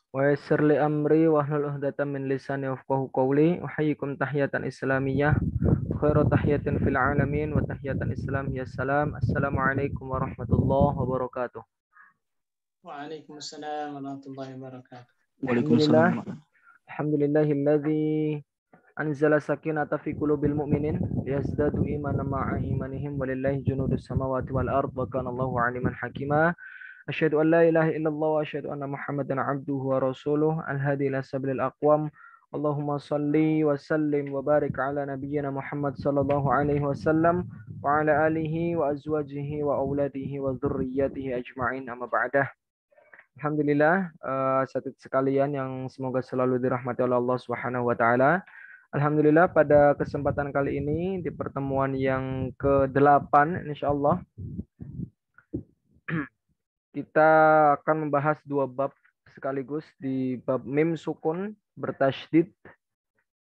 ويسر لي أمري واحلل عقدة من لساني يفقهوا قولي أحييكم تحية إسلامية خير تحية في العالمين وتحية الإسلام هي السلام السلام عليكم ورحمة الله وبركاته. Waalaikumsalam warahmatullahi wabarakatuh. الحمد Waalaikumsalam. لله الحمد لله الذي أنزل سكينة في قلوب المؤمنين ليزدادوا إيمانا مع إيمانهم ولله جنود السماوات والأرض وكان الله عليما حكيما. أشهد أن لا إله إلا الله وأشهد أن محمدا عبده ورسوله الهادي إلى سبيل الأقوام. اللهم صل وسلم وبارك على نبينا محمد صلى الله عليه وسلم وعلى آله وأزواجه وأولاده وذريته أجمعين أما بعده. Alhamdulillah, saudara sekalian yang semoga selalu dirahmati oleh Allah Subhanahu wa taala. Alhamdulillah pada kesempatan kali ini di pertemuan yang ke-8 insyaallah kita akan membahas dua bab sekaligus di bab mim sukun bertasydid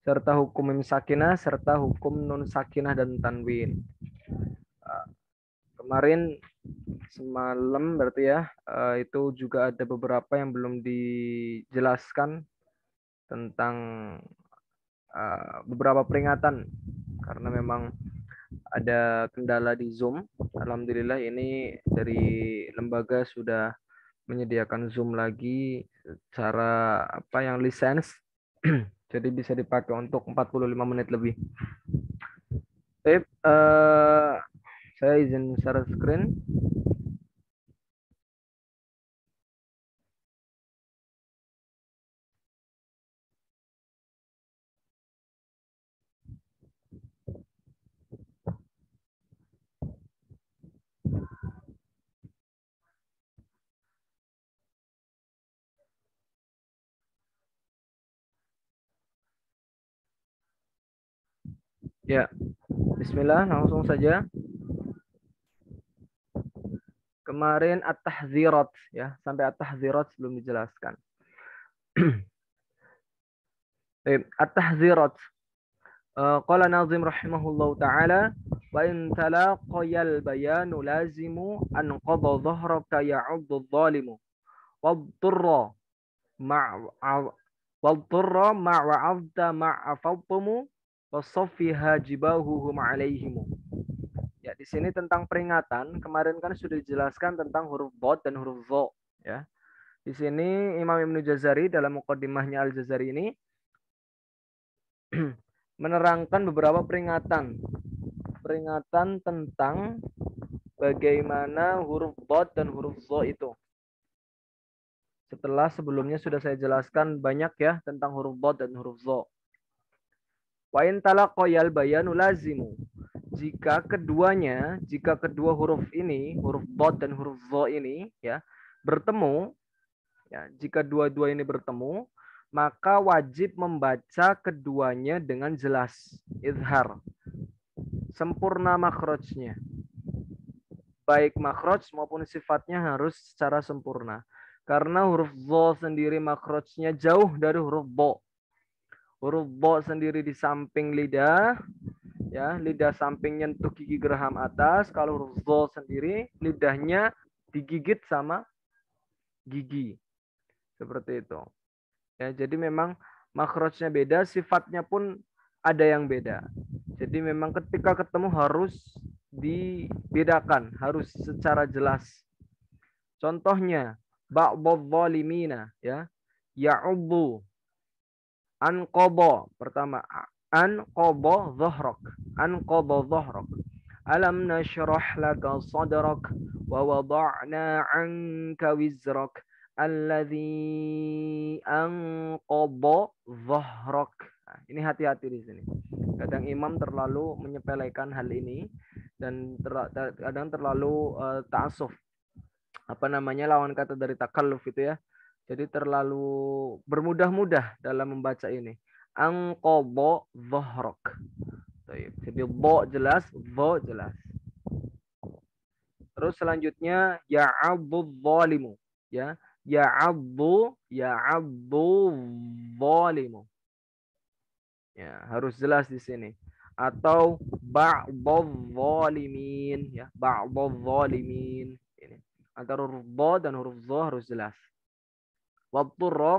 serta hukum mim sakinah serta hukum nun sakinah dan tanwin. Kemarin semalam berarti ya itu juga ada beberapa yang belum dijelaskan tentang beberapa peringatan karena memang ada kendala di Zoom. Alhamdulillah ini dari lembaga sudah menyediakan Zoom lagi secara yang lisens. Jadi bisa dipakai untuk 45 menit lebih. Baik, saya izin share screen. Ya, bismillah, langsung saja. Kemarin at-tahdzirat ya, sampai at-tahdzirat belum dijelaskan. At-tahdzirat. Qala nazim rahimahullahu taala wa in talaqayal bayanu lazimu an qada dhahraka ya'uddu adh-dhalimu wadturra ma'wa'adta ma'afawtumu wasaffiha jibahuhum alaihimu. Ya, di sini tentang peringatan, kemarin kan sudah dijelaskan tentang huruf dhad dan huruf dha, ya. Di sini Imam Ibnu Jazari dalam muqaddimahnya Al-Jazari ini menerangkan beberapa peringatan tentang bagaimana huruf dhad dan huruf dha itu. Setelah sebelumnya sudah saya jelaskan banyak ya tentang huruf dhad dan huruf dha. Wa in talaqayal bayanu lazimu. Jika kedua huruf ini, huruf dhad dan huruf dha ini ya, bertemu, ya, jika dua-dua ini bertemu, maka wajib membaca keduanya dengan jelas, izhar. Sempurna makhrajnya. Baik makhraj maupun sifatnya harus secara sempurna. Karena huruf dha sendiri makhrajnya jauh dari huruf dha. Huruf dha sendiri di samping lidah, ya, lidah samping nyentuh gigi geraham atas. Kalau huruf dha sendiri lidahnya digigit sama gigi. Seperti itu. Ya, jadi memang makhrajnya beda, sifatnya pun ada yang beda. Jadi memang ketika ketemu harus dibedakan, harus secara jelas. Contohnya ba'dadh zalimina ya. Ya'udhu anqadha, pertama anqadha dhahrak, anqadha dhahrak. Alam nashrah laka sadrak wa wada'na 'anka wizrak alladzi anqadha dhahrak. Nah, ini hati-hati di sini. Kadang imam terlalu menyepelekan hal ini dan kadang terlalu ta'assuf. Lawan kata dari takalluf itu ya. Jadi terlalu bermudah-mudah dalam membaca ini. Anqadha dhahrak. Jadi dha jelas, dha jelas. Terus selanjutnya ya'abdu dhalimu ya. Ya'abdu dhalimu. Ya, harus jelas di sini. Atau ba'dadh zalimin ya, ba'dadh zalimin. Ini antara huruf dha dan huruf dha harus jelas. Wadturra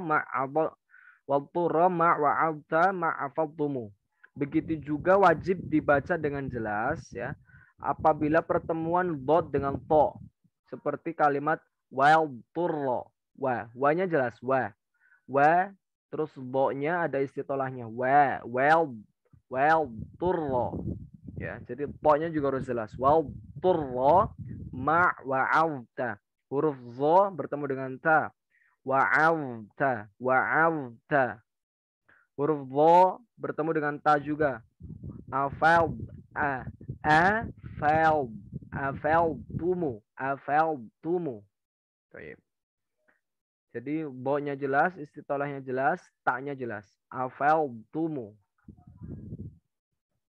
ma'wa'abta ma'afadtumu. Begitu juga wajib dibaca dengan jelas ya. Apabila pertemuan dot dengan to. Seperti kalimat wadturra. Wa-nya jelas wa. Wa terus bo-nya ada istitolahnya. Turro. Ya, jadi po-nya juga harus jelas. Turro ma'wa'abta. Huruf zo bertemu dengan ta. Wa'awta. Huruf dho bertemu dengan ta juga. Afal afaltumu. Baik. Jadi bo-nya jelas, istitolahnya jelas, ta-nya jelas. Afaltumu.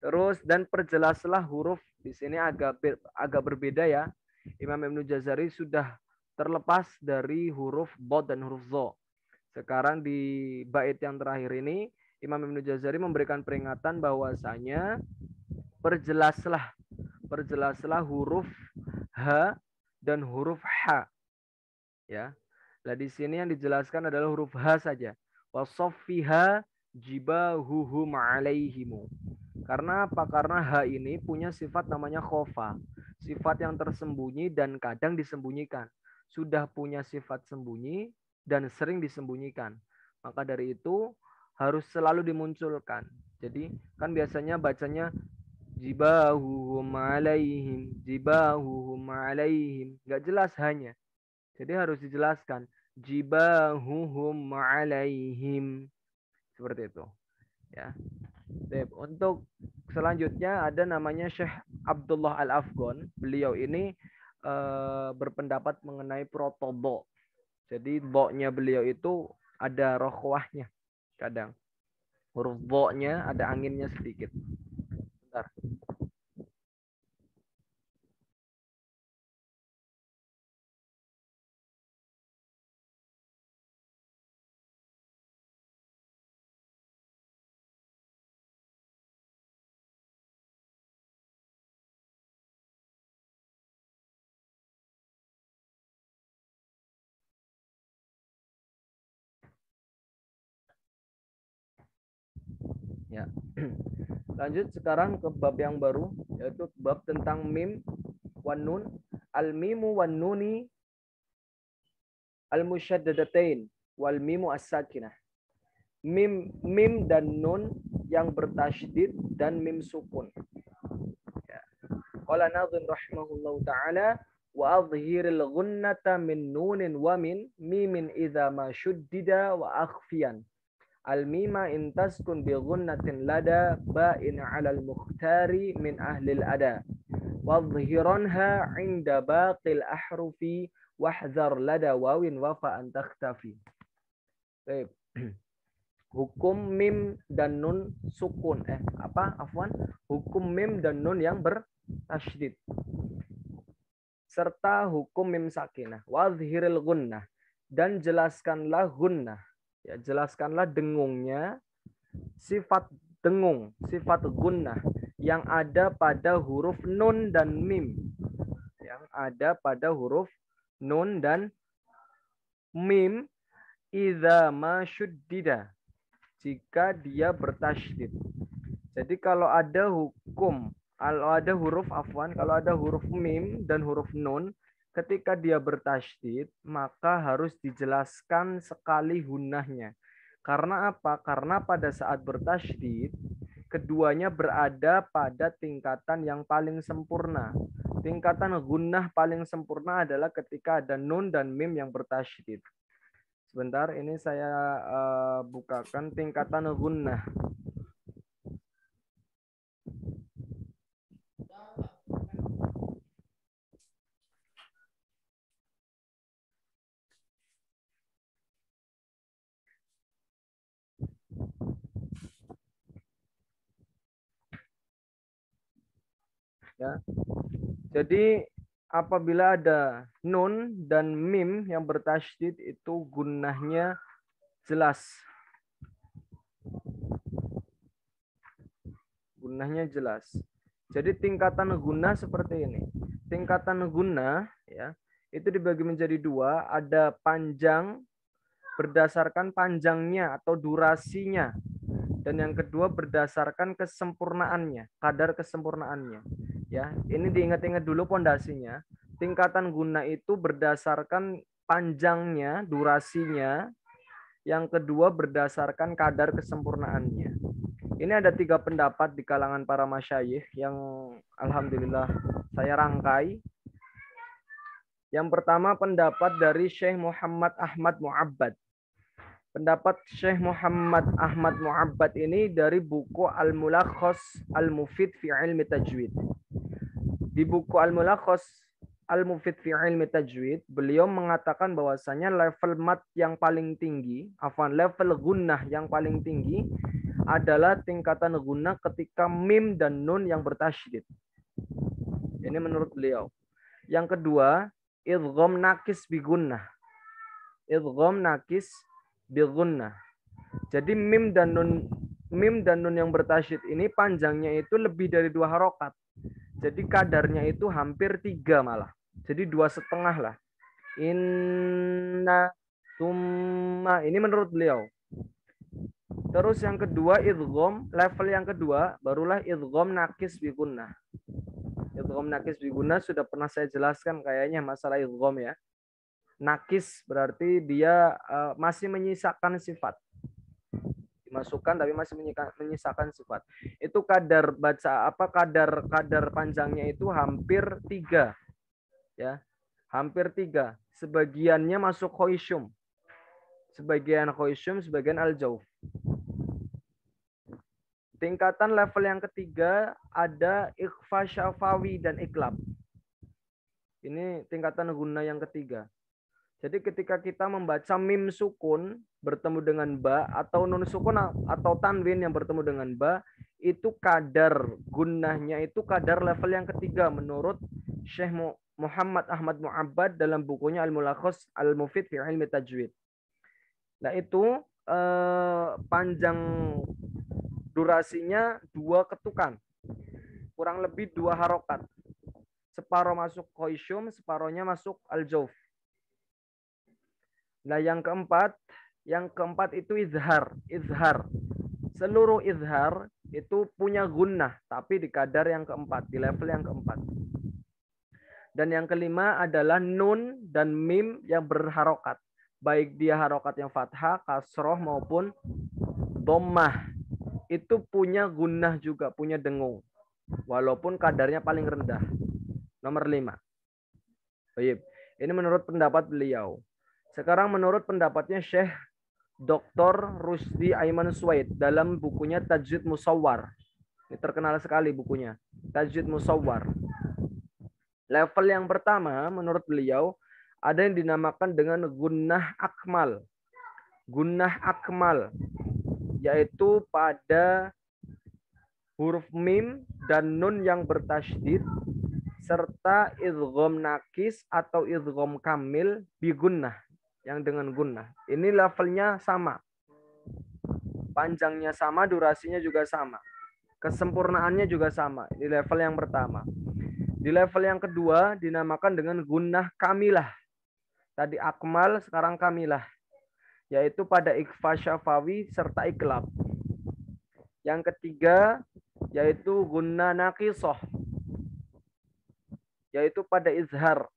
Terus dan perjelaslah huruf di sini agak berbeda ya. Imam Ibnu Jazari sudah terlepas dari huruf bod dan huruf zo. Sekarang di bait yang terakhir ini Imam Ibnu Jazari memberikan peringatan bahwasanya perjelaslah huruf h dan huruf h. Ya. Nah, di sini yang dijelaskan adalah huruf h saja. Wasaffiha jibahuhum alaihimu. Karena apa? Karena h ini punya sifat namanya khofa. Sifat yang tersembunyi dan kadang disembunyikan. Sudah punya sifat sembunyi dan sering disembunyikan. Maka dari itu harus selalu dimunculkan. Jadi kan biasanya bacanya jibahuhum alaihim, jibahuhum alaihim. Nggak jelas hanya. Jadi harus dijelaskan. Jibahuhum alaihim. Seperti itu. Ya. Untuk selanjutnya ada namanya Syekh Abdullah Al-Afghon. Beliau ini berpendapat mengenai protobo. Jadi bo-nya beliau itu ada rokhwahnya kadang. Huruf bo-nya ada anginnya sedikit. Bentar. Ya. Lanjut sekarang ke bab yang baru, yaitu bab tentang mim wan nun. Al-mimu wan nuni al-musyaddadatain wal mimu as-sakinah. Mim dan nun yang bertasydid dan mim sukun. Ya. Qala nadhim rahimahullahu ta'ala wa adhhiril ghunnata min nunin wa min mimin idza ma shuddida wa akhfiyan. Al-mima in taskun bi ghunnatin lada ba'in 'alal mukhtari min ahlil ada. Wadhhiranha 'inda baqil ahrufi wahzar lada wawin wafa an takhtafi. Baik. Hukum mim dan nun sukun. Hukum mim dan nun yang bertasydid. Serta hukum mim sakinah. Wadhhiril gunnah. Dan jelaskanlah gunnah. Ya, jelaskanlah dengungnya, sifat dengung, sifat gunnah yang ada pada huruf nun dan mim. Yang ada pada huruf nun dan mim idza ma syuddida. Jika dia bertasydid. Jadi kalau ada huruf mim dan huruf nun ketika dia bertasydid, maka harus dijelaskan sekali gunnahnya. Karena apa? Karena pada saat bertasydid, keduanya berada pada tingkatan yang paling sempurna. Tingkatan gunnah paling sempurna adalah ketika ada nun dan mim yang bertasydid. Sebentar, ini saya bukakan tingkatan gunnah. Ya. Jadi apabila ada nun dan mim yang bertasydid itu gunnahnya jelas. Gunnahnya jelas. Jadi tingkatan gunnah seperti ini. Tingkatan gunnah ya, itu dibagi menjadi dua, ada panjang berdasarkan panjangnya atau durasinya. Dan yang kedua berdasarkan kesempurnaannya, kadar kesempurnaannya. Ya, ini diingat-ingat dulu pondasinya. Tingkatan guna itu berdasarkan panjangnya, durasinya. Yang kedua berdasarkan kadar kesempurnaannya. Ini ada 3 pendapat di kalangan para masyayikh yang alhamdulillah saya rangkai. Yang pertama pendapat dari Syekh Muhammad Ahmad Mu'abbad. Pendapat Syekh Muhammad Ahmad Mu'abbad ini dari buku Al-Mulakhas Al-Mufid fi Ilmi Tajwid. Di buku Al-Mulakhas Al-Mufid fi Ilmi Tajwid, beliau mengatakan bahwasanya level mat yang paling tinggi, level gunnah yang paling tinggi adalah tingkatan gunnah ketika mim dan nun yang bertasydid. Ini menurut beliau. Yang kedua, idgham nakis bi gunnah. Idgham nakis bi gunnah. Jadi mim dan nun yang bertasydid ini panjangnya itu lebih dari 2 harokat. Jadi kadarnya itu hampir 3 malah. Jadi 2,5 lah. Inna summa. Ini menurut beliau. Terus yang kedua idgham, level yang kedua barulah idgham nakis bi gunnah. Idgham nakis bi gunnah sudah pernah saya jelaskan kayaknya masalah idgham ya. Nakis berarti dia masih menyisakan sifat. Dimasukkan tapi masih menyisakan sifat. Itu kadar kadar panjangnya itu hampir 3. Ya. Hampir 3. Sebagiannya masuk khoisyum. Sebagian khoisyum, sebagian al-jauf. Tingkatan level yang ketiga ada ikhfa syafawi dan iklab. Ini tingkatan guna yang ketiga. Jadi ketika kita membaca mim sukun bertemu dengan ba atau nun sukun atau tanwin yang bertemu dengan ba, itu kadar gunnahnya itu kadar level yang ketiga menurut Syekh Muhammad Ahmad Mu'abbad dalam bukunya Al-Mulakhas Al-Mufid fi Ilmi Tajwid. Nah itu panjang durasinya 2 ketukan. Kurang lebih 2 harokat. Separuh masuk khoisyum, separuhnya masuk al-jauf. Nah, yang keempat itu izhar. Seluruh izhar itu punya gunnah, tapi di kadar yang keempat, di level yang keempat. Dan yang kelima adalah nun dan mim yang berharokat. Baik dia harokat yang fathah, kasroh maupun dhammah. Itu punya gunnah juga, punya dengung. Walaupun kadarnya paling rendah. Nomor 5. Baik. Ini menurut pendapat beliau. Sekarang menurut pendapatnya Syekh Dr. Rusdi Aiman Suwaid dalam bukunya Tajwid Musawwar. Ini terkenal sekali bukunya. Tajwid Musawwar. Level yang pertama menurut beliau ada yang dinamakan dengan gunnah akmal. Gunnah akmal yaitu pada huruf mim dan nun yang bertasydid serta idgham nakis atau idgham kamil bi gunnah yang dengan gunnah. Ini levelnya sama. Panjangnya sama, durasinya juga sama. Kesempurnaannya juga sama. Ini level yang pertama. Di level yang kedua dinamakan dengan gunnah kamilah. Tadi akmal, sekarang kamilah. Yaitu pada ikhfa syafawi serta iklab. Yang ketiga yaitu gunnah naqisoh. Yaitu pada izhar.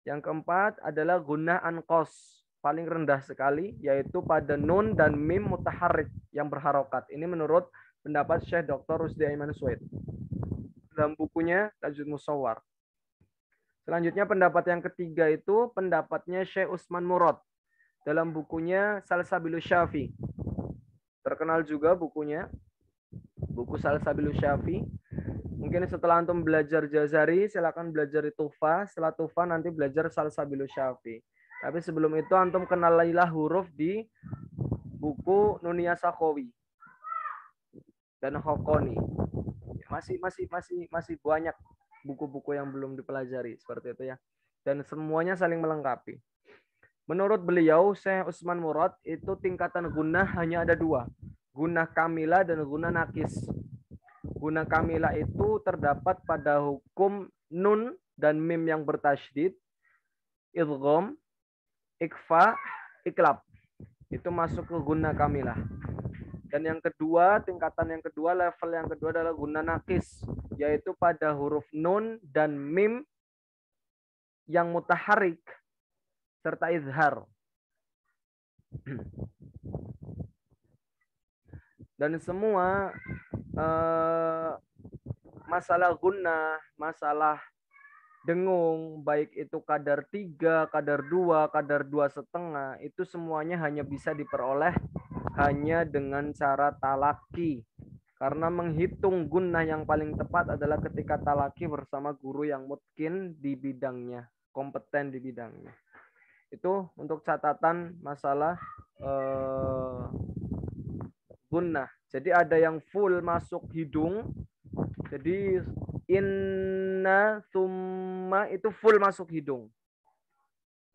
Yang keempat adalah gunnah anqos, paling rendah sekali, yaitu pada nun dan mim mutaharrik yang berharokat. Ini menurut pendapat Syekh Dr. Rusdi Aiman Suwaid dalam bukunya Tajwid Musawwar. Selanjutnya pendapat yang ketiga itu pendapatnya Syekh Usman Murad dalam bukunya Salsabilus Syafi. Terkenal juga bukunya, buku Salsabilus Syafi. Mungkin setelah antum belajar Jazari, silakan belajar Tufa. Setelah Tufa nanti belajar Salsabilus Syafi. Tapi sebelum itu antum kenalilah huruf di buku Nunia Sakhawi dan Khokoni. Masih banyak buku-buku yang belum dipelajari seperti itu ya. Dan semuanya saling melengkapi. Menurut beliau, Syekh Usman Murad itu tingkatan gunnah hanya ada 2. Gunnah kamilah dan gunnah nakis. Gunnah kamilah itu terdapat pada hukum nun dan mim yang bertasydid, idgham, ikfa, iklab. Itu masuk ke guna kamilah. Dan yang kedua, tingkatan yang kedua, level yang kedua adalah guna nakis, yaitu pada huruf nun dan mim yang mutaharik serta izhar. Dan semua masalah guna, masalah dengung, baik itu kadar 3, kadar 2, kadar 2,5, itu semuanya hanya bisa diperoleh hanya dengan cara talaki. Karena menghitung gunnah yang paling tepat adalah ketika talaki bersama guru yang mungkin di bidangnya, kompeten di bidangnya. Itu untuk catatan masalah gunnah. Jadi ada yang full masuk hidung. Jadi inna summa itu full masuk hidung.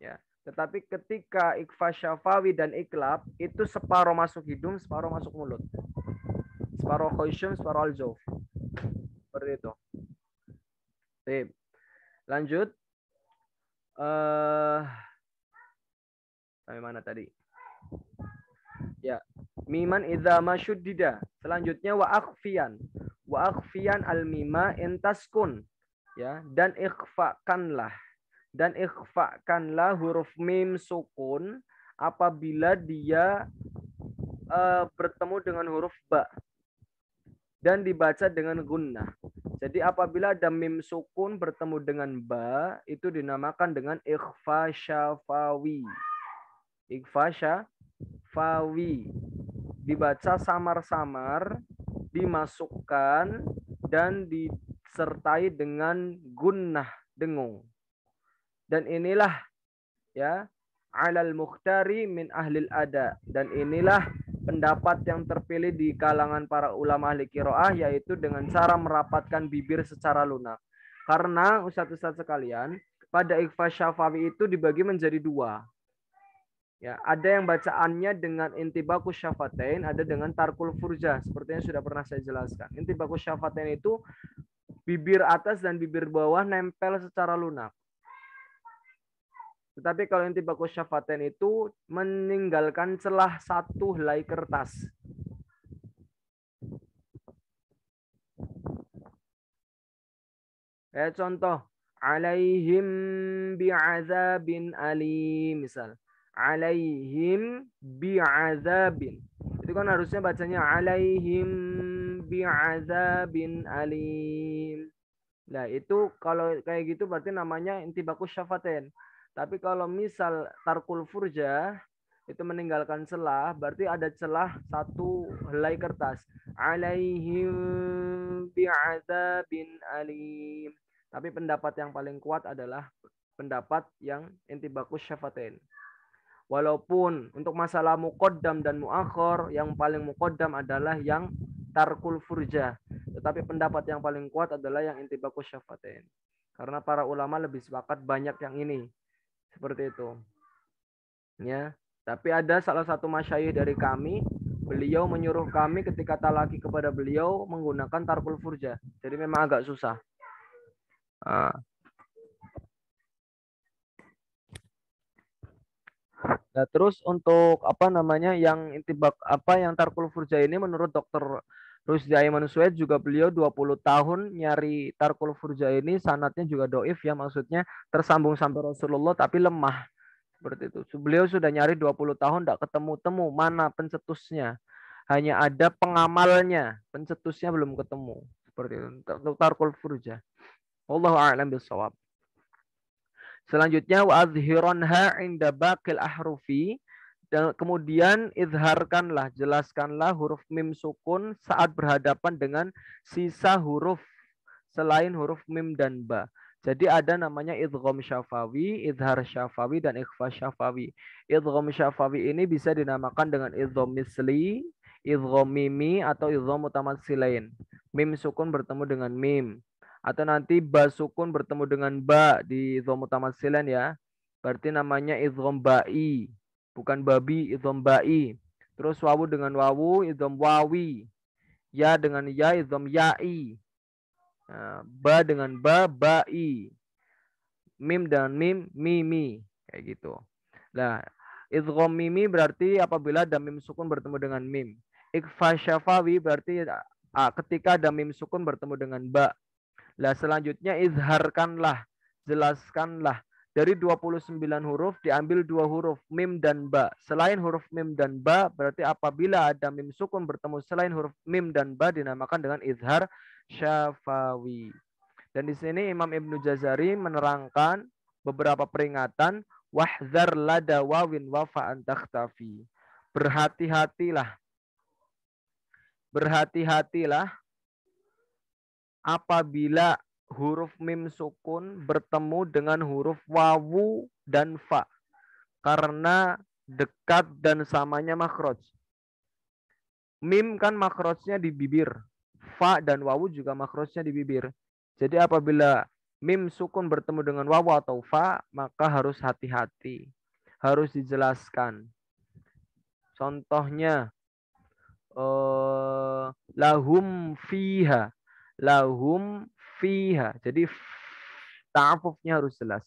Ya. Tetapi ketika ikfa syafawi dan iklab itu separuh masuk hidung, separuh masuk mulut. Separuh khoisyum, separuh al-jawf. Seperti itu. Sip. Lanjut. Sampai mana tadi? Ya. Miman idza masyuddida. Selanjutnya wa akhfiyan. Wa akhfiyan al-mima intaskun. Ya, dan ikhfakanlah. Dan ikhfakanlah huruf mim sukun apabila dia bertemu dengan huruf ba dan dibaca dengan gunnah. Jadi apabila ada mim sukun bertemu dengan ba, itu dinamakan dengan ikhfa syafawi. Ikhfa syafawi. Dibaca samar-samar, dimasukkan, dan disertai dengan gunnah dengung. Dan inilah ya alal mukhtari min ahlil ada. Dan inilah pendapat yang terpilih di kalangan para ulama ahli qiraah, yaitu dengan cara merapatkan bibir secara lunak. Karena ustaz-ustaz sekalian, pada ikhfa syafawi itu dibagi menjadi dua. Ya, ada yang bacaannya dengan intibakus syafatain, ada dengan tarkul furja, seperti yang sudah pernah saya jelaskan. Intibakus syafatain itu bibir atas dan bibir bawah nempel secara lunak. Tetapi kalau intibakus syafatain itu meninggalkan celah satu helai kertas. Contoh, alaihim bi'azabin alim, misal. Alaihim bi'azabin. Itu kan harusnya bacanya alaihim bi'azabin alim. Nah, itu kalau kayak gitu berarti namanya intibakus syafatain. Tapi kalau misal tarkul furjah itu meninggalkan celah, berarti ada celah satu helai kertas. Alaihim bi'adzabin alim. Tapi pendapat yang paling kuat adalah pendapat yang intibakus syafatain. Walaupun untuk masalah muqaddam dan muakhir, yang paling muqaddam adalah yang tarkul furjah. Tetapi pendapat yang paling kuat adalah yang intibakus syafatain. Karena para ulama lebih sepakat banyak yang ini. Seperti itu. Ya, tapi ada salah satu masyayikh dari kami, beliau menyuruh kami ketika talaki kepada beliau menggunakan tarkul furjah. Jadi memang agak susah. Nah, terus untuk apa namanya yang intibak yang tarkul furjah ini menurut Dr. Rusdi Aiman Sued juga beliau 20 tahun nyari tarkul furjah ini, sanadnya juga doif ya, maksudnya tersambung sampai Rasulullah tapi lemah. Seperti itu. Beliau sudah nyari 20 tahun tidak ketemu-temu mana pencetusnya. Hanya ada pengamalnya, pencetusnya belum ketemu. Seperti itu. Untuk tarkul furjah. Wallahu a'lam bishawab. Selanjutnya wa azhiranha 'inda baqil ahrufi. Dan kemudian izharkanlah, jelaskanlah huruf mim sukun saat berhadapan dengan sisa huruf selain huruf mim dan ba. Jadi ada namanya idgham syafawi, izhar syafawi, dan ikhfa syafawi. Idgham syafawi ini bisa dinamakan dengan idgham misli, idgham mimi, atau idgham mutamatsilain. Mim sukun bertemu dengan mim. Atau nanti ba sukun bertemu dengan ba di idgham mutamatsilain ya. Berarti namanya idgham ba'i. Bukan babi, idgham ba'i. Terus wawu dengan wawu, idgham wawi. Ya dengan ya, idgham ya'i. Nah, ba dengan ba, ba'i. Mim dengan mim, mimi. Kayak gitu. Nah, idgham mimi berarti apabila ada mim sukun bertemu dengan mim. Ikhfa syafawi berarti ketika ada mim sukun bertemu dengan ba. Nah, selanjutnya izharkanlah, jelaskanlah. Dari 29 huruf diambil 2 huruf mim dan ba. Selain huruf mim dan ba berarti apabila ada mim sukun bertemu selain huruf mim dan ba dinamakan dengan izhar syafawi. Dan di sini Imam Ibnu Jazari menerangkan beberapa peringatan wahzar lada wawin wafa antakhtafi. Berhati-hatilah. Berhati-hatilah apabila huruf mim sukun bertemu dengan huruf wawu dan fa karena dekat dan samanya makhraj. Mim kan makhrajnya di bibir, fa dan wawu juga makhrajnya di bibir. Jadi apabila mim sukun bertemu dengan wawu atau fa, maka harus hati-hati, harus dijelaskan. Contohnya lahum fiha. Lahum fiha. Jadi ta'afufnya harus jelas.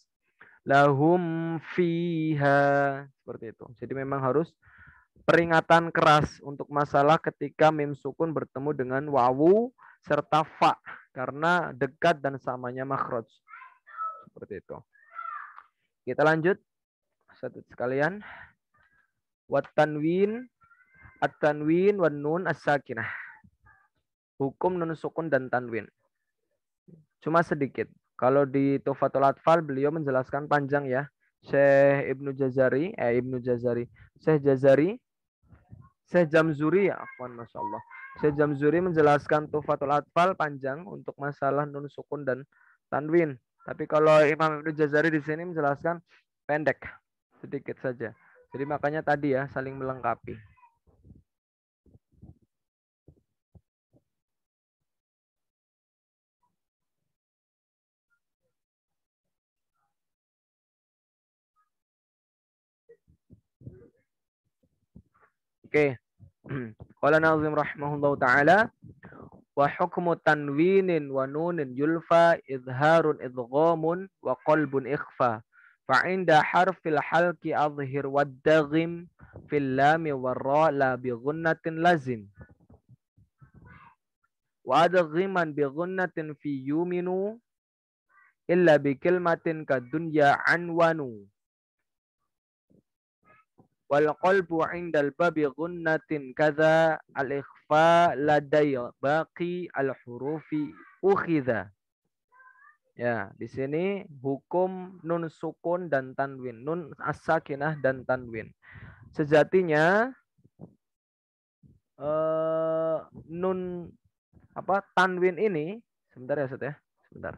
Lahum fiha. Seperti itu. Jadi memang harus peringatan keras untuk masalah ketika mim sukun bertemu dengan wawu serta fa. Karena dekat dan samanya makhraj. Seperti itu. Kita lanjut. Satu sekalian. Wat tanwin. At-tanwin wan nun as-sakinah. Hukum nun sukun dan tanwin. Cuma sedikit. Kalau di Tuhfatul Atfal beliau menjelaskan panjang ya. Syekh Jamzuri ya, afwan masyaallah. Syekh Jamzuri menjelaskan Tuhfatul Atfal panjang untuk masalah nun sukun dan tanwin. Tapi kalau Imam Ibnu Jazari di sini menjelaskan pendek, sedikit saja. Jadi makanya tadi ya saling melengkapi. Oke. Qala nazim rahimahullahu taala wa hukmu tanwinin wa nunin yulfa izharun idghamun wa qalbun ikhfa fa inda harfil halqi adhhir wad-daghim fil lam war ra la bi ghunnatin lazim wa adghiman bi ghunnatin fi yuminu illa bi kalmatin kadunya anwanu wal qalbu 'indal babi ghunnatin kadza al ikhfa ladai baqi al hurufi ukhidha. Ya, di sini hukum nun sukun dan tanwin, nun as-sakinah dan tanwin. Sejatinya nun tanwin ini sebentar ya Ustaz ya, sebentar.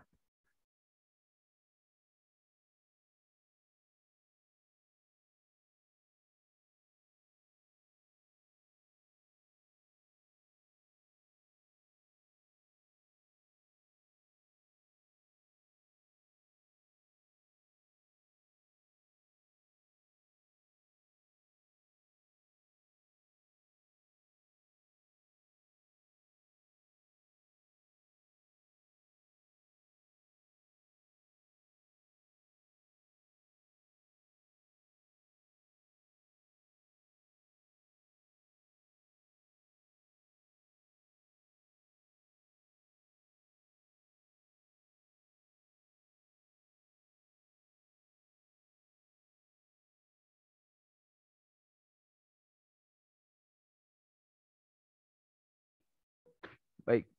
Baik.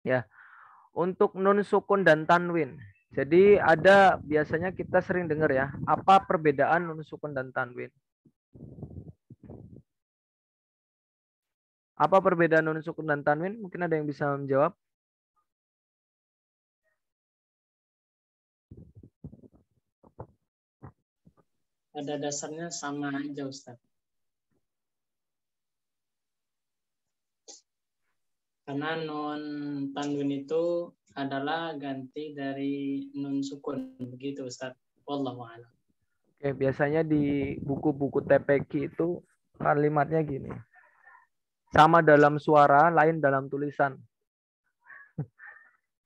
Ya, untuk nun sukun dan tanwin. Jadi ada biasanya kita sering dengar ya, apa perbedaan nun sukun dan tanwin? Apa perbedaan nun sukun dan tanwin? Mungkin ada yang bisa menjawab. Pada dasarnya sama aja Ustaz. Karena nun tanwin itu adalah ganti dari nun sukun, begitu Ustaz. Wallahu a'lam. Oke, biasanya di buku-buku TPQ itu kalimatnya gini. Sama dalam suara, lain dalam tulisan.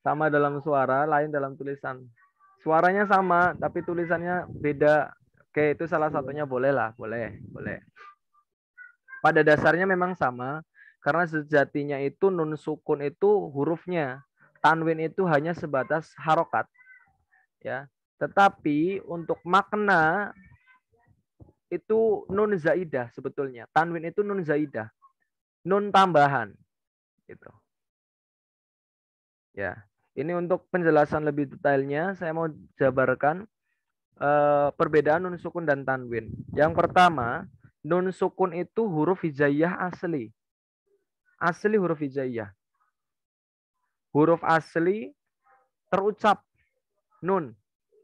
Sama dalam suara, lain dalam tulisan. Suaranya sama, tapi tulisannya beda. Oke, itu salah satunya boleh lah. Boleh. Pada dasarnya memang sama, karena sejatinya itu nun sukun itu hurufnya. Tanwin itu hanya sebatas harokat. Ya. Tetapi untuk makna itu nun zaidah sebetulnya. Tanwin itu nun zaidah. Nun tambahan. Gitu. Ya. Ini untuk penjelasan lebih detailnya, saya mau jabarkan perbedaan nun sukun dan tanwin. Yang pertama, nun sukun itu huruf hijaiyah asli. Asli huruf hijaiyah. Huruf asli terucap nun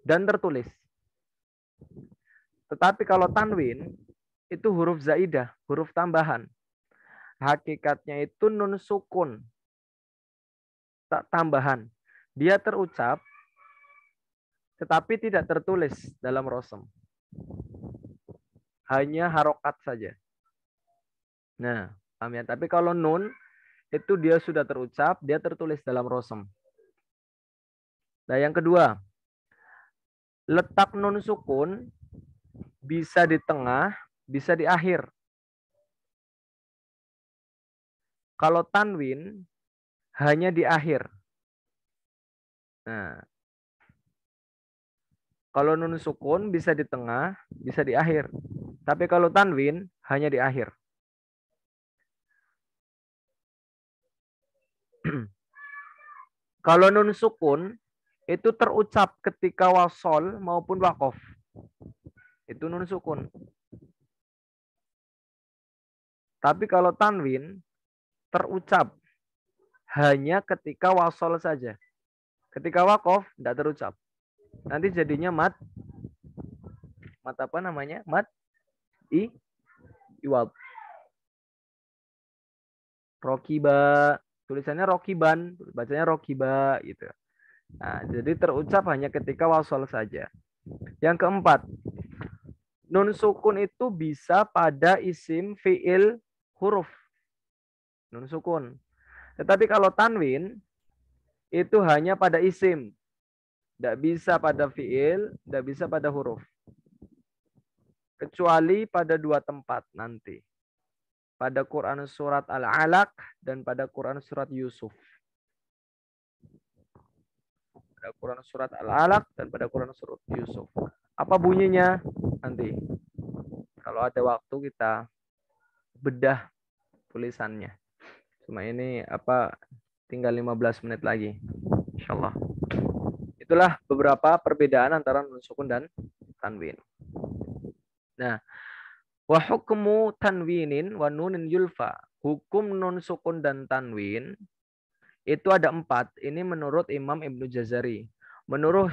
dan tertulis. Tetapi kalau tanwin itu huruf zaidah, huruf tambahan. Hakikatnya itu nun sukun tambahan. Dia terucap tetapi tidak tertulis dalam rosem. Hanya harokat saja. Nah, paham ya? Tapi kalau nun itu dia sudah terucap, dia tertulis dalam rosem. Nah, yang kedua, letak nun sukun bisa di tengah, bisa di akhir. Kalau tanwin hanya di akhir. Nah, kalau nun sukun bisa di tengah, bisa di akhir. Tapi kalau tanwin hanya di akhir. Kalau nun sukun itu terucap ketika wasol maupun wakof. Itu nun sukun. Tapi kalau tanwin terucap hanya ketika wasol saja. Ketika wakof tidak terucap. Nanti jadinya mat apa namanya? Mat iwab. Rokiba, tulisannya rokiban, bacanya rokiba gitu. Nah, jadi terucap hanya ketika wasol saja. Yang keempat, nun sukun itu bisa pada isim, fiil, huruf. Nun sukun. Tetapi kalau tanwin itu hanya pada isim. Tidak bisa pada fiil, tidak bisa pada huruf. Kecuali pada dua tempat nanti. Pada Quran surat Al-Alaq dan pada Quran surat Yusuf. Pada Quran surat Al-Alaq dan pada Quran surat Yusuf. Apa bunyinya? Nanti. Kalau ada waktu kita bedah tulisannya. Cuma ini tinggal 15 menit lagi. Insyaallah. Itulah beberapa perbedaan antara nun sukun dan tanwin. Nah, wa hukmu tanwinin wa nunin yulfa. Hukum nun sukun dan tanwin itu ada 4. Ini menurut Imam Ibnu Jazari. Menurut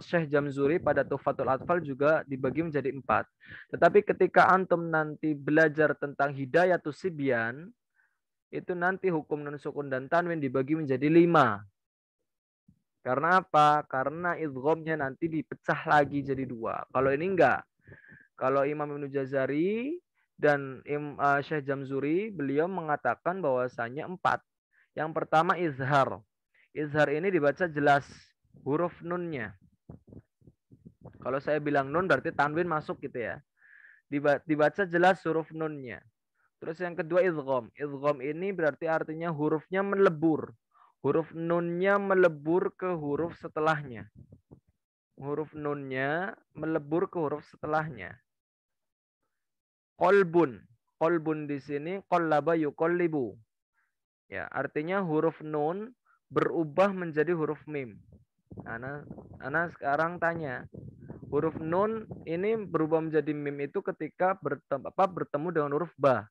Syekh Jamzuri pada Tuhfatul Atfal juga dibagi menjadi 4. Tetapi ketika antum nanti belajar tentang hidayatus sibyan, itu nanti hukum nun sukun dan tanwin dibagi menjadi 5. Karena apa? Karena idghamnya nanti dipecah lagi jadi 2. Kalau ini enggak. Kalau Imam Ibnu Jazari dan Syekh Jamzuri, beliau mengatakan bahwasanya 4. Yang pertama izhar. Izhar ini dibaca jelas huruf nunnya. Kalau saya bilang nun berarti tanwin masuk gitu ya. Dibaca jelas huruf nunnya. Terus yang kedua idgham. Idgham ini berarti artinya hurufnya melebur. Huruf nunnya melebur ke huruf setelahnya. Huruf nunnya melebur ke huruf setelahnya. Qalbun. Qalbun di sini qallaba yuqallibu. Ya, artinya huruf nun berubah menjadi huruf mim. Ana sekarang tanya, huruf nun ini berubah menjadi mim itu ketika bertemu dengan huruf ba.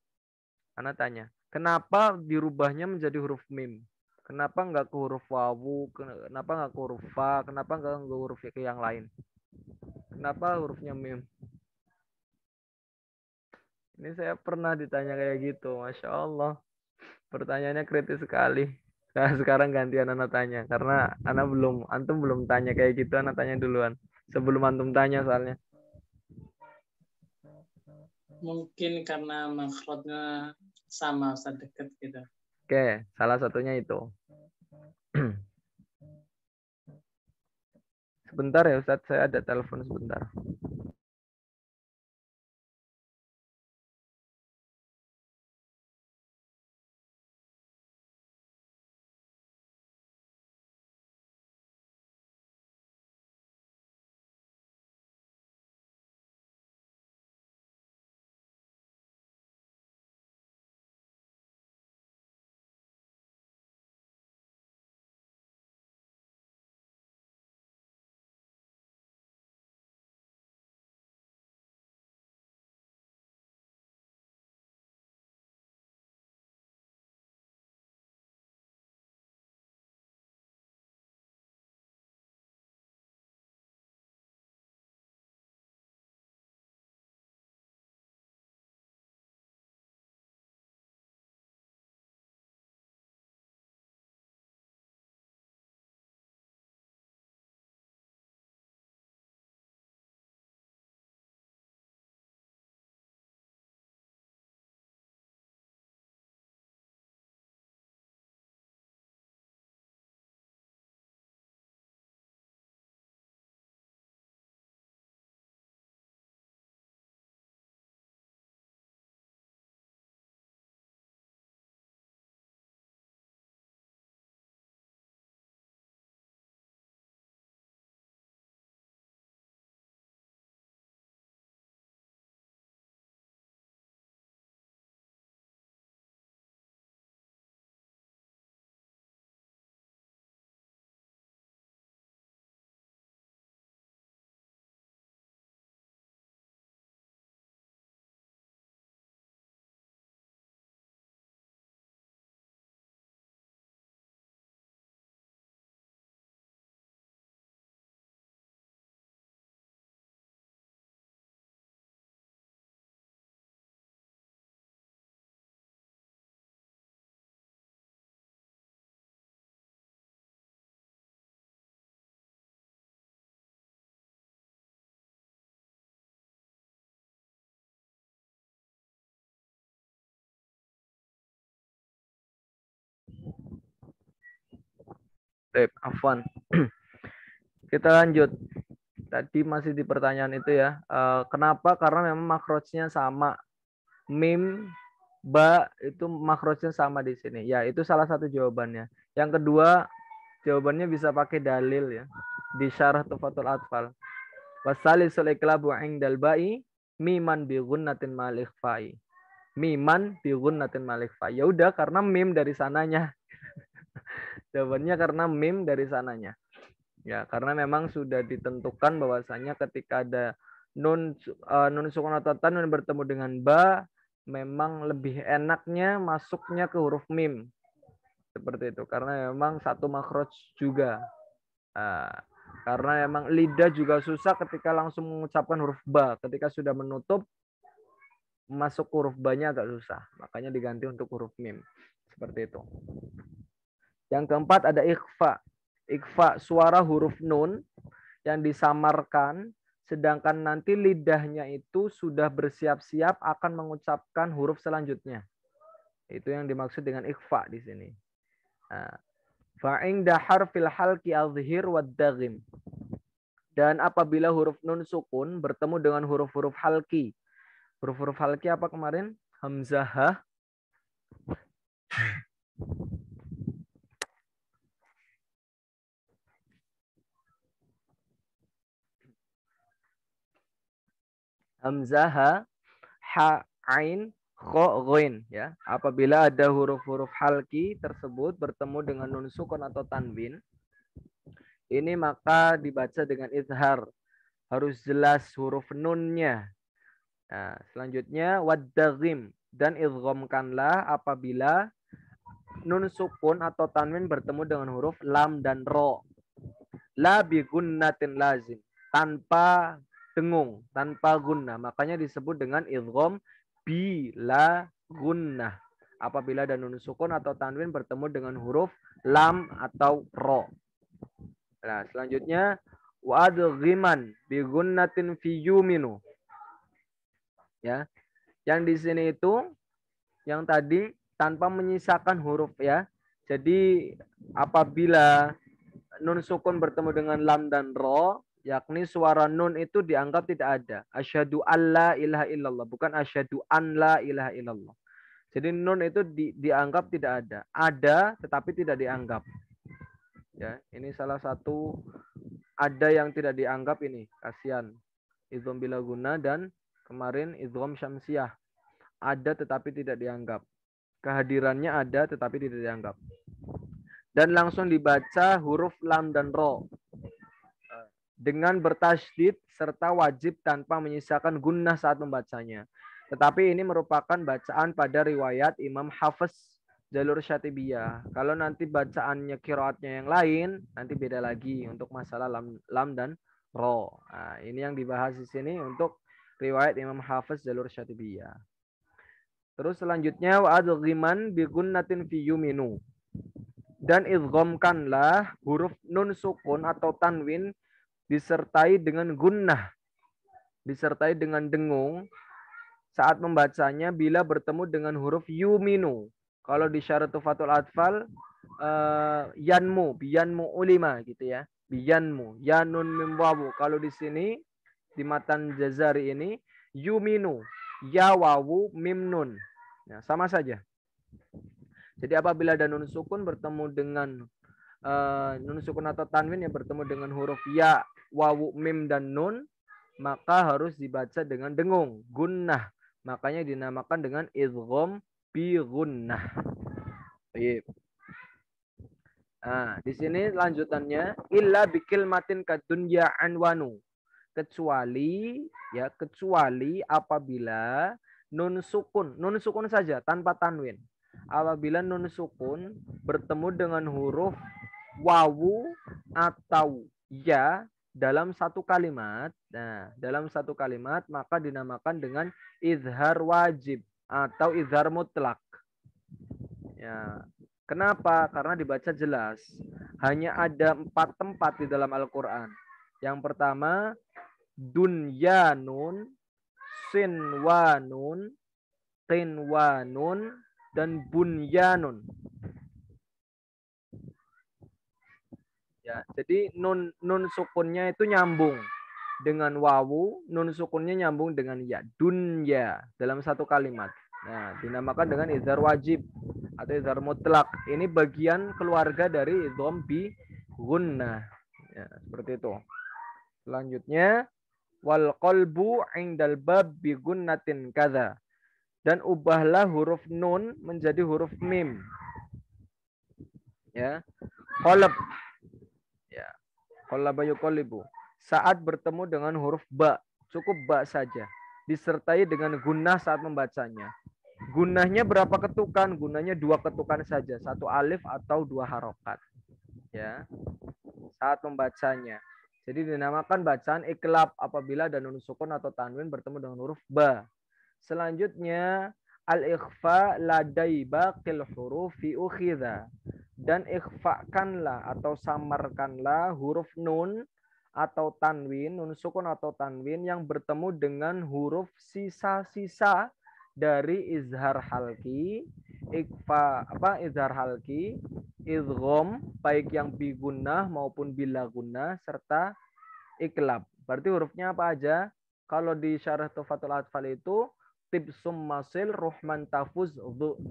Ana tanya, kenapa dirubahnya menjadi huruf mim? Kenapa enggak ke huruf wawu? Kenapa enggak ke huruf fa? Kenapa enggak ke huruf ke yang lain? Kenapa hurufnya mim? Ini saya pernah ditanya kayak gitu, Masya Allah. Pertanyaannya kritis sekali. Nah, sekarang gantian anak tanya karena antum belum tanya kayak gitu, anak tanya duluan sebelum antum tanya soalnya. Mungkin karena makhrajnya sama, Ustaz, dekat gitu. Oke, salah satunya itu. sebentar ya Ustadz, saya ada telepon sebentar. Baik, afwan. Kita lanjut. Tadi masih di pertanyaan itu ya. Kenapa? Karena memang makrojnya sama. Mim, ba itu makrojnya sama di sini. Ya, itu salah satu jawabannya. Yang kedua, jawabannya bisa pakai dalil ya. Di syarah Tufatul Atfal. Wasalisul iklabu indal ba'i miman bi gunnatin mal ikhfa'i. Miman bi gunnatin mal ikhfa'i. Ya udah karena mim dari sananya. Jawabannya karena mim dari sananya. Ya, karena memang sudah ditentukan bahwasanya ketika ada nun sukun atau tanwin bertemu dengan ba, memang lebih enaknya masuknya ke huruf mim. Seperti itu. Karena memang satu makhraj juga. Karena memang lidah juga susah ketika langsung mengucapkan huruf ba. Ketika sudah menutup, masuk huruf ba-nya agak susah. Makanya diganti untuk huruf mim. Seperti itu. Yang keempat ada ikhfa. Ikhfa suara huruf nun yang disamarkan, sedangkan nanti lidahnya itu sudah bersiap-siap akan mengucapkan huruf selanjutnya. Itu yang dimaksud dengan ikhfa di sini. Fa'inda harfil halqi azhir wad daghim. Dan apabila huruf nun sukun bertemu dengan huruf-huruf halqi. Huruf-huruf halqi apa kemarin? Hamzah, hamzah, ha, ain, kho, ghain ya. Apabila ada huruf-huruf halqi tersebut bertemu dengan nun sukun atau tanwin, ini maka dibaca dengan izhar. Harus jelas huruf nunnya. Nah, selanjutnya wad-daghim dan idghamkanlah apabila nun sukun atau tanwin bertemu dengan huruf lam dan ro. La bi gunnatin lazim, tanpa dengung, tanpa gunnah. Makanya disebut dengan idgham bila gunnah. Apabila ada nun sukun atau tanwin bertemu dengan huruf lam atau ro. Nah, selanjutnya wa adghiman bi gunnatin fi yuminu. Ya. Yang di sini itu yang tadi tanpa menyisakan huruf ya. Jadi apabila nun sukun bertemu dengan lam dan ro, yakni suara nun itu dianggap tidak ada. Asyhadu alla ilaha illallah, bukan asyhadu an la ilaha illallah. Jadi nun itu dianggap tidak ada. Ada tetapi tidak dianggap. Ya, ini salah satu ada yang tidak dianggap ini. Kasihan. Idgham bila guna dan kemarin idgham syamsiyah. Ada tetapi tidak dianggap. Kehadirannya ada tetapi tidak dianggap. Dan langsung dibaca huruf lam dan ro dengan bertasydid serta wajib tanpa menyisakan gunnah saat membacanya. Tetapi ini merupakan bacaan pada riwayat Imam Hafiz jalur Syatibiyah. Kalau nanti bacaannya qiraatnya yang lain, nanti beda lagi untuk masalah lam dan ro. Nah, ini yang dibahas di sini untuk riwayat Imam Hafiz jalur Syatibiyah. Terus selanjutnya wa adghiman bi gunnatin fi yuminu. Dan idghamkanlah huruf nun sukun atau tanwin disertai dengan gunnah, disertai dengan dengung saat membacanya bila bertemu dengan huruf yuminu. Kalau di syaratu fatul atfal yanmu, biyanmu ulima gitu ya. Biyanmu, yanun mim wawu. Kalau di sini di matan Jazari ini yuminu, ya wawu mim nun. Ya, sama saja. Jadi apabila ada nun sukun bertemu dengan nun sukun atau tanwin yang bertemu dengan huruf ya, wawu, mim, dan nun, maka harus dibaca dengan dengung, gunnah. Makanya dinamakan dengan idgham bi gunnah. Baik. Nah, di sini lanjutannya illa bikil matin kadunya anwanu. Kecuali apabila nun sukun saja tanpa tanwin. Apabila nun sukun bertemu dengan huruf wawu atau ya dalam satu kalimat. Nah, dalam satu kalimat maka dinamakan dengan izhar wajib atau izhar mutlak. Ya. Kenapa? Karena dibaca jelas. Hanya ada 4 tempat di dalam Al-Quran. Yang pertama, dunyanun, sinwanun, qinwanun, dan bunyanun. Ya, jadi nun sukunnya itu nyambung dengan wawu, nun sukunnya nyambung dengan ya, dunya dalam satu kalimat. Nah, dinamakan dengan izhar wajib atau izhar mutlak. Ini bagian keluarga dari idgham bi gunnah. Ya, seperti itu. Selanjutnya wal qalbu indal bab bi gunnatin kadza. Dan ubahlah huruf nun menjadi huruf mim. Ya. Qalb. Ya. Qallaba yuqallibu. Saat bertemu dengan huruf ba, cukup ba saja. Disertai dengan gunnah saat membacanya. Gunnahnya berapa ketukan? Gunnahnya 2 ketukan saja, 1 alif atau 2 harokat. Ya. Saat membacanya. Jadi dinamakan bacaan iklab apabila ada nun sukun atau tanwin bertemu dengan huruf ba. Selanjutnya al-ikhfa ladai baqil hurufi ukhidha. Dan ikhfakanlah atau samarkanlah huruf nun atau tanwin, nun sukun atau tanwin yang bertemu dengan huruf sisa-sisa dari izhar halki, izhar halki, idgham baik yang bi gunnah maupun bila gunnah serta iklab. Berarti hurufnya apa aja? Kalau di syarah Tuhfatul Atfal itu tibsum masil ruhman tafuz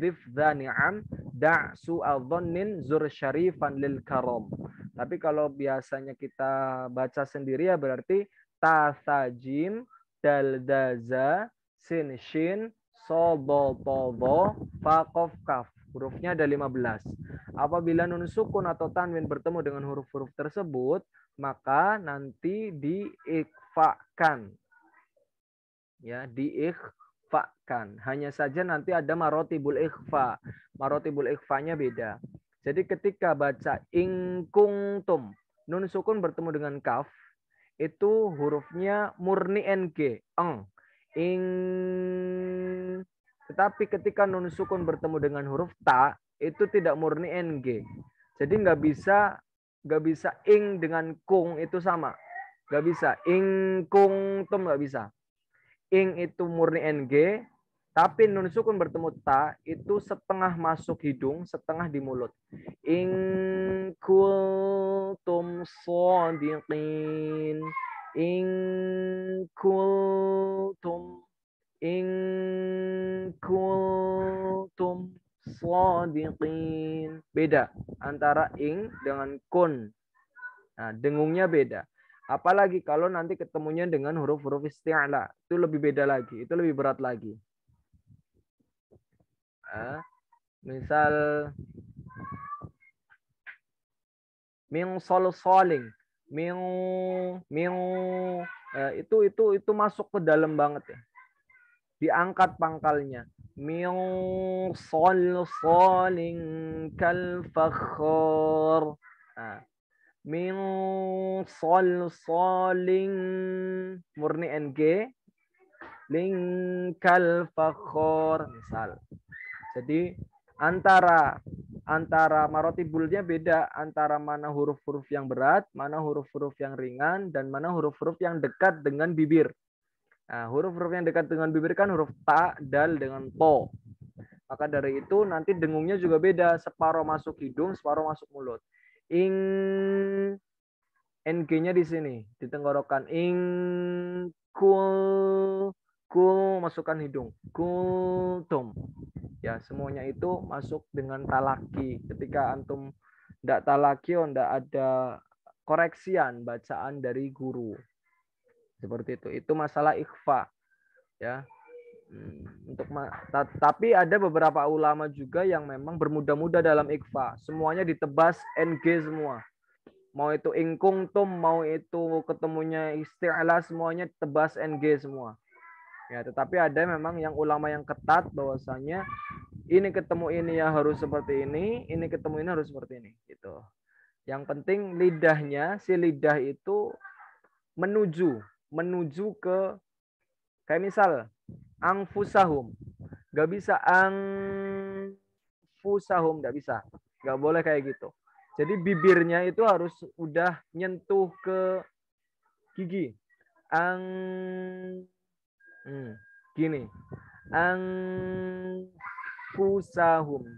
dhif dhani'am da'su adhannin zur syarifan lil karam. Tapi kalau biasanya kita baca sendiri ya berarti ta sa jim dal daza sin shin so do to do fa qaf kaf. Hurufnya ada 15. Apabila nun sukun atau tanwin bertemu dengan huruf-huruf tersebut, maka nanti diikhfakan. Ya, diikhfakan. Hanya saja nanti ada marotibul ikhfa. Marotibul ikhfanya beda. Jadi ketika baca ingkungtum, nun sukun bertemu dengan kaf, itu hurufnya murni ng, eng. Ing. Tetapi ketika nun sukun bertemu dengan huruf ta, itu tidak murni ng. Jadi nggak bisa ing dengan kung itu sama. Nggak bisa. Ing kungtum nggak bisa. Ing itu murni ng, Tapi nun sukun bertemu ta itu setengah masuk hidung, setengah di mulut. In kuntum shadiqin. In kuntum shadiqin. Beda antara ing dengan kun. Nah, dengungnya beda. Apalagi kalau nanti ketemunya dengan huruf-huruf isti'la. Itu lebih beda lagi. Itu lebih berat lagi. Nah, misal min sol-soling. Min itu masuk ke dalam banget ya. Diangkat pangkalnya. Min sol-soling kal fakhar. Nah, min sol-soling murni NG lingkal fakhor misal. Jadi antara marotibulnya beda antara mana huruf-huruf yang berat, mana huruf-huruf yang ringan, dan mana huruf-huruf yang dekat dengan bibir. Nah, huruf-huruf yang dekat dengan bibir kan huruf ta, dal, dengan to. Maka dari itu nanti dengungnya juga beda, separuh masuk hidung, separuh masuk mulut. Ing NG-nya di sini, di tenggorokan. Ing kul masukkan hidung. Kultum. Ya, semuanya itu masuk dengan talaki. Ketika antum ndak talaki, ndak ada koreksian bacaan dari guru. Seperti itu. Itu masalah ikhfa. Ya. Tapi ada beberapa ulama juga yang memang bermudah-mudah dalam ikhfa. Semuanya ditebas NG semua. Mau itu ingkungtum, mau itu ketemunya isti'la, semuanya tebas NG semua. Ya, tetapi ada memang yang ulama yang ketat bahwasanya ini ketemu ini ya harus seperti ini ketemu ini harus seperti ini gitu. Yang penting lidahnya, si lidah itu menuju ke kayak misal angfusahum. Gak bisa angfusahum, gak bisa. Gak boleh kayak gitu. Jadi bibirnya itu harus udah nyentuh ke gigi. Gini. Angfusahum.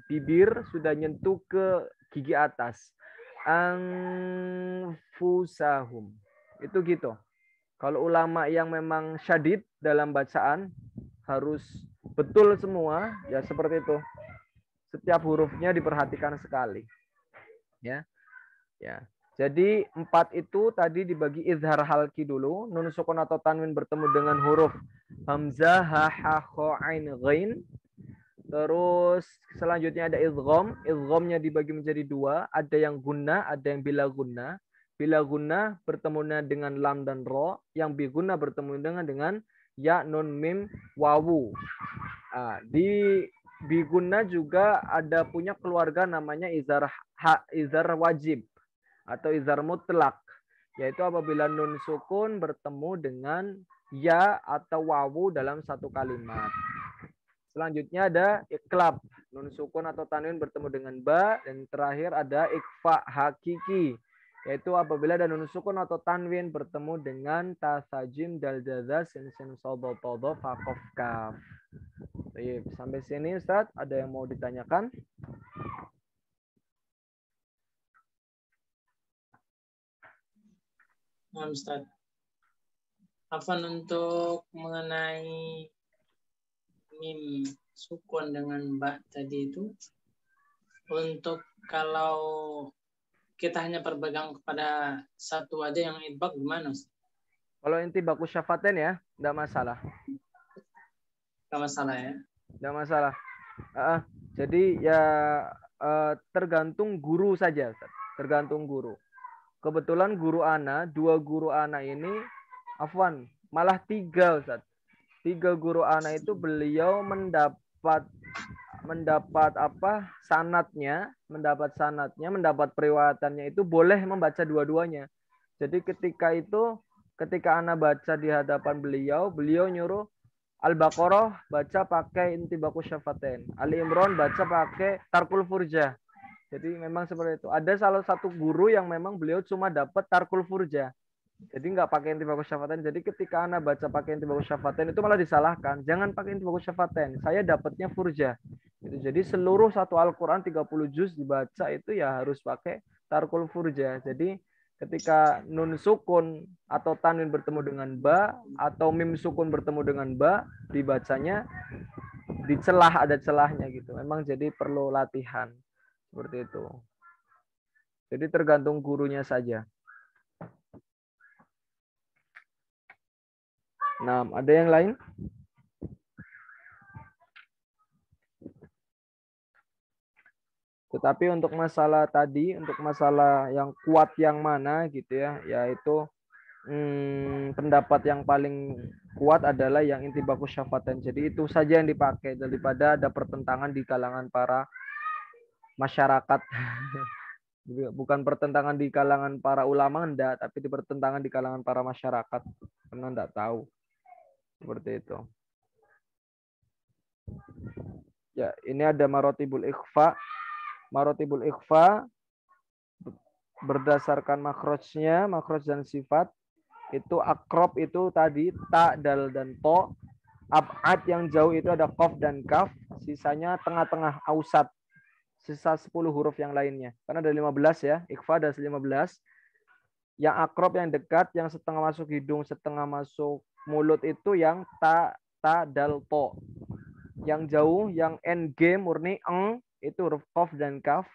Bibir sudah nyentuh ke gigi atas. Angfusahum. Itu gitu. Kalau ulama yang memang syadid dalam bacaan harus betul semua, ya seperti itu. Setiap hurufnya diperhatikan sekali. Ya. Jadi 4 itu tadi dibagi izhar halki dulu. Nun sukun atau tanwin bertemu dengan huruf hamzah, ha, kha, ain, ghain. Terus selanjutnya ada idgham. Idghamnya dibagi menjadi 2. Ada yang gunnah, ada yang bila gunnah. Bila gunnah bertemu dengan lam dan ro. Yang bi gunnah bertemu dengan ya, nun, mim, wawu. Nah, di bi gunnah juga ada punya keluarga namanya izhar wajib atau izhar mutlak, yaitu apabila nun sukun bertemu dengan ya atau wawu dalam satu kalimat. Selanjutnya ada iklab, nun sukun atau tanwin bertemu dengan ba, dan terakhir ada ikfa hakiki, yaitu apabila ada nun sukun atau tanwin bertemu dengan tasajim, dal, jaza, sin, sodo, todo, fa, kof, kaf. Sampai sini Ustaz, ada yang mau ditanyakan? Ustaz. Afan, untuk mengenai mim sukun dengan ba tadi itu, untuk kalau kita hanya berpegang kepada satu aja yang idbak gimana, Ustaz? Kalau inti baku syafaten ya, enggak masalah. Enggak masalah ya? Enggak masalah. Jadi ya tergantung guru saja, Ustaz. Tergantung guru. Kebetulan guru ana, 2 guru ana ini, afwan, malah 3 Ustaz. 3 guru ana itu beliau mendapat sanatnya, mendapat periwayatannya itu boleh membaca dua-duanya. Jadi ketika ana baca di hadapan beliau nyuruh Al-Baqarah baca pakai intibaku syafaten. Ali Imran baca pakai tarkul furjah. Jadi memang seperti itu. Ada salah satu guru yang memang beliau cuma dapat tarkul furjah. Jadi nggak pakai intibaqus syafatain. Jadi ketika Anda baca pakai intibaqus syafatain itu malah disalahkan. Jangan pakai intibaqus syafatain. Saya dapatnya furja. Gitu. Jadi seluruh satu Al-Quran 30 juz dibaca itu ya harus pakai tarkul furja. Jadi ketika nun sukun atau tanwin bertemu dengan ba atau mim sukun bertemu dengan ba, dibacanya di celah, ada celahnya gitu. Memang jadi perlu latihan seperti itu. Jadi tergantung gurunya saja. Nah, ada yang lain? Tetapi untuk masalah tadi, untuk masalah yang kuat yang mana gitu ya, yaitu pendapat yang paling kuat adalah yang intibaqus syafatain. Jadi itu saja yang dipakai daripada ada pertentangan di kalangan para masyarakat. Bukan pertentangan di kalangan para ulama enggak, tapi di pertentangan di kalangan para masyarakat karena enggak tahu. Seperti itu. Ya, ini ada marotibul ikhfa. Marotibul ikhfa berdasarkan makhrajnya, makhraj dan sifat. Itu akrob itu tadi ta, dal, dan to. Ab'ad yang jauh itu ada qaf dan kaf. Sisanya tengah-tengah ausat. Sisa 10 huruf yang lainnya. Karena ada 15 ya. Ikhfa ada 15. Yang akrob yang dekat, yang setengah masuk hidung, setengah masuk mulut itu yang ta, dal, to. Yang jauh, yang ng murni eng, itu huruf qaf dan kaf.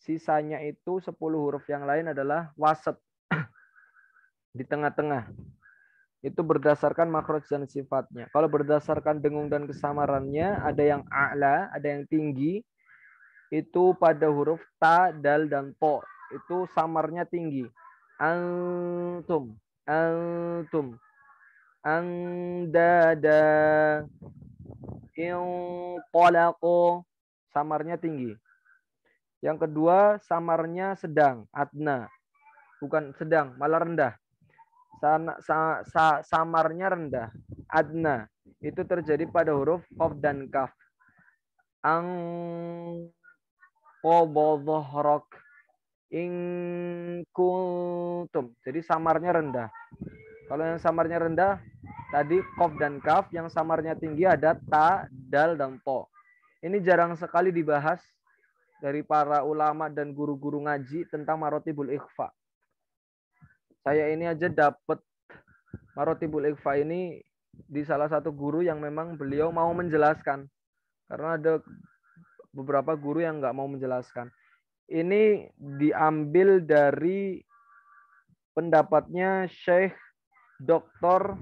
Sisanya itu 10 huruf yang lain adalah wasat. Di tengah-tengah. Itu berdasarkan makhraj dan sifatnya. Kalau berdasarkan dengung dan kesamarannya, ada yang a'la, ada yang tinggi. Itu pada huruf ta, dal, dan to. Itu samarnya tinggi. Antum, antum, andada, inqalaqo. Samarnya tinggi. Yang kedua, samarnya sedang, adna. Bukan sedang, malah rendah. Samarnya rendah, adna. Itu terjadi pada huruf qaf dan kaf. Qobodhohrok. In kuntum. Jadi samarnya rendah. Kalau yang samarnya rendah, tadi qaf dan kaf. Yang samarnya tinggi ada ta, dal, dan to. Ini jarang sekali dibahas dari para ulama dan guru-guru ngaji tentang marotibul ikhfa. Saya ini aja dapat marotibul ikhfa ini di salah satu guru yang memang beliau mau menjelaskan. Karena ada beberapa guru yang nggak mau menjelaskan. Ini diambil dari pendapatnya Syekh Dr.